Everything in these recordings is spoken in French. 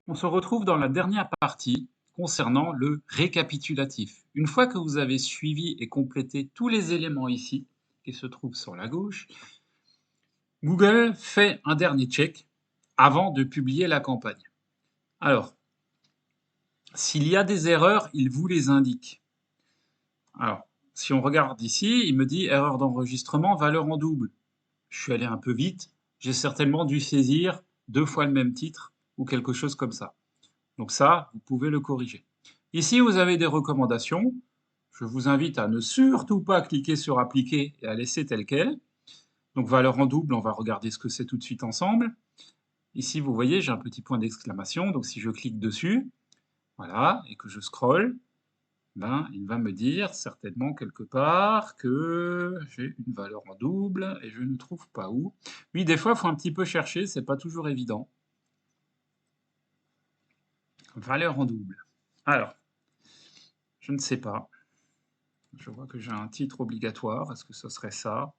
On se retrouve dans la dernière partie concernant le récapitulatif. Une fois que vous avez suivi et complété tous les éléments ici, qui se trouvent sur la gauche, Google fait un dernier check avant de publier la campagne. Alors, s'il y a des erreurs, il vous les indique. Alors, si on regarde ici, il me dit erreur d'enregistrement, valeur en double. Je suis allé un peu vite, j'ai certainement dû saisir 2 fois le même titre ou quelque chose comme ça. Donc ça, vous pouvez le corriger. Ici, vous avez des recommandations. Je vous invite à ne surtout pas cliquer sur appliquer et à laisser tel quel. Donc valeur en double, on va regarder ce que c'est tout de suite ensemble. Ici, vous voyez, j'ai un petit point d'exclamation. Donc si je clique dessus, voilà, et que je scrolle, ben, il va me dire certainement quelque part que j'ai une valeur en double et je ne trouve pas où. Oui, des fois, il faut un petit peu chercher, c'est pas toujours évident. Valeur en double. Alors, je ne sais pas. Je vois que j'ai un titre obligatoire. Est-ce que ce serait ça?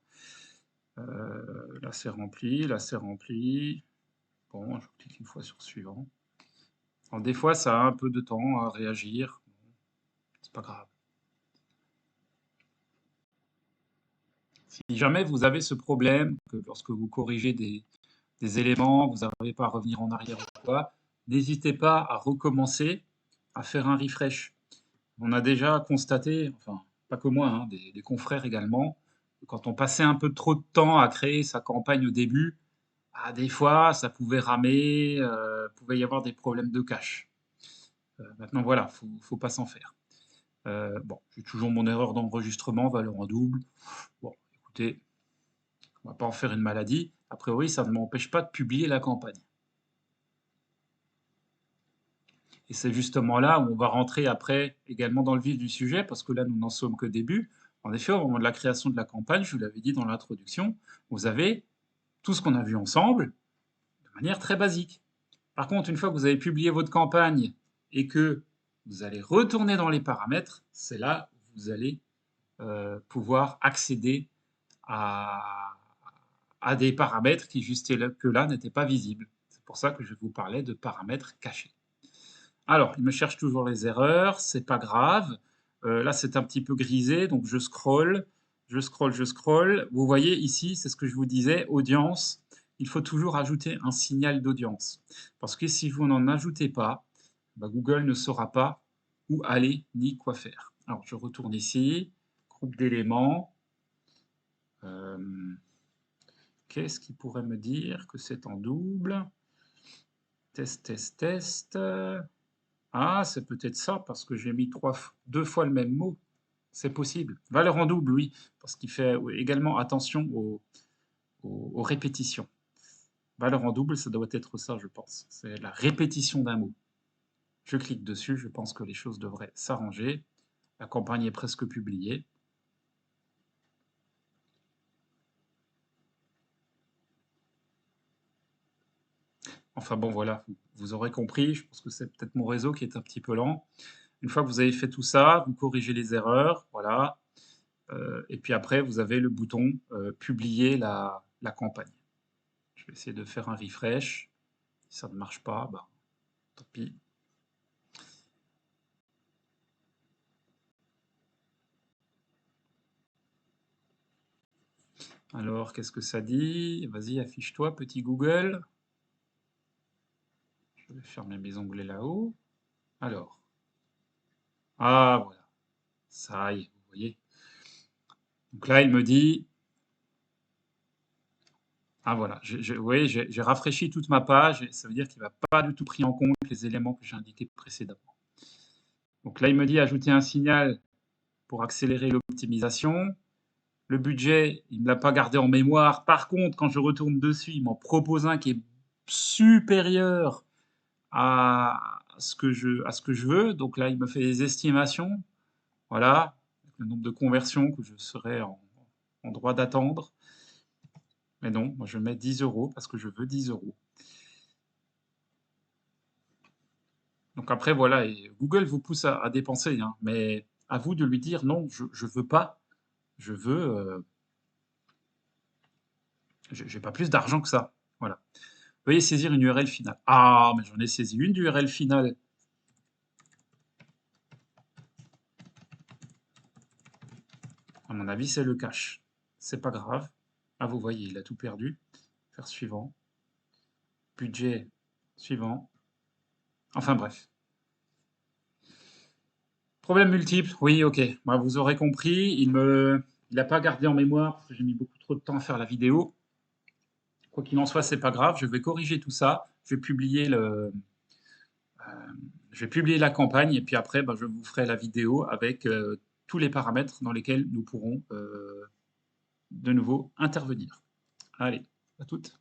Là, c'est rempli. Là, c'est rempli. Bon, je clique une fois sur suivant. Alors, des fois, ça a un peu de temps à réagir. C'est pas grave. Si jamais vous avez ce problème, que lorsque vous corrigez des éléments, vous n'arrivez pas à revenir en arrière ou quoi, n'hésitez pas à recommencer, à faire un refresh. On a déjà constaté, enfin, pas que moi, hein, des confrères également, que quand on passait un peu trop de temps à créer sa campagne au début, ah, des fois, ça pouvait ramer, pouvait y avoir des problèmes de cache. Maintenant, voilà, faut pas s'en faire. Bon, j'ai toujours mon erreur d'enregistrement, valeur en double. Bon, écoutez, on va pas en faire une maladie. A priori, ça ne m'empêche pas de publier la campagne. Et c'est justement là où on va rentrer après également dans le vif du sujet, parce que là, nous n'en sommes qu'au début. En effet, au moment de la création de la campagne, je vous l'avais dit dans l'introduction, vous avez tout ce qu'on a vu ensemble de manière très basique. Par contre, une fois que vous avez publié votre campagne et que vous allez retourner dans les paramètres, c'est là où vous allez pouvoir accéder à, à des paramètres qui jusque-là n'étaient pas visibles. C'est pour ça que je vous parlais de paramètres cachés. Alors, il me cherche toujours les erreurs, c'est pas grave. Là, c'est un petit peu grisé, donc je scrolle, je scrolle, je scrolle. Vous voyez ici, c'est ce que je vous disais, audience. Il faut toujours ajouter un signal d'audience. Parce que si vous n'en ajoutez pas, bah, Google ne saura pas où aller ni quoi faire. Alors, je retourne ici, groupe d'éléments. Qu'est-ce qui pourrait me dire que c'est en double? Test, test, test. Ah, c'est peut-être ça, parce que j'ai mis deux fois le même mot. C'est possible. Valeur en double, oui, parce qu'il fait également attention aux répétitions. Valeur en double, ça doit être ça, je pense. C'est la répétition d'un mot. Je clique dessus, je pense que les choses devraient s'arranger. La campagne est presque publiée. Enfin bon, voilà, vous aurez compris. Je pense que c'est peut-être mon réseau qui est un petit peu lent. Une fois que vous avez fait tout ça, vous corrigez les erreurs, voilà. Et puis après, vous avez le bouton publier la campagne. Je vais essayer de faire un refresh. Si ça ne marche pas, bah, tant pis. Alors, qu'est-ce que ça dit? Vas-y, affiche-toi, petit Google. Je vais fermer mes onglets là-haut. Alors. Ah, voilà. Ça y est, vous voyez. Donc là, il me dit... Ah, voilà. Vous voyez, j'ai rafraîchi toute ma page. Et ça veut dire qu'il ne va pas du tout pris en compte les éléments que j'ai indiqués précédemment. Donc là, il me dit ajouter un signal pour accélérer l'optimisation. Le budget, il ne me l'a pas gardé en mémoire. Par contre, quand je retourne dessus, il m'en propose un qui est supérieur à ce que je veux. Donc là, il me fait des estimations. Voilà, le nombre de conversions que je serais en droit d'attendre. Mais non, moi je mets 10 € parce que je veux 10 €. Donc après, voilà, et Google vous pousse à dépenser, hein, mais à vous de lui dire non, je ne veux pas. Je veux. J'ai pas plus d'argent que ça. Voilà. Veuillez saisir une URL finale. Ah, mais j'en ai saisi une d'URL finale. À mon avis, c'est le cache. C'est pas grave. Ah, vous voyez, il a tout perdu. Faire suivant. Budget suivant. Enfin bref. Problème multiple. Oui, ok. Bah, vous aurez compris. Il n'a pas gardé en mémoire parce que j'ai mis beaucoup trop de temps à faire la vidéo. Quoi qu'il en soit, c'est pas grave. Je vais corriger tout ça. Je vais publier la campagne et puis après, bah, je vous ferai la vidéo avec tous les paramètres dans lesquels nous pourrons de nouveau intervenir. Allez, à toutes.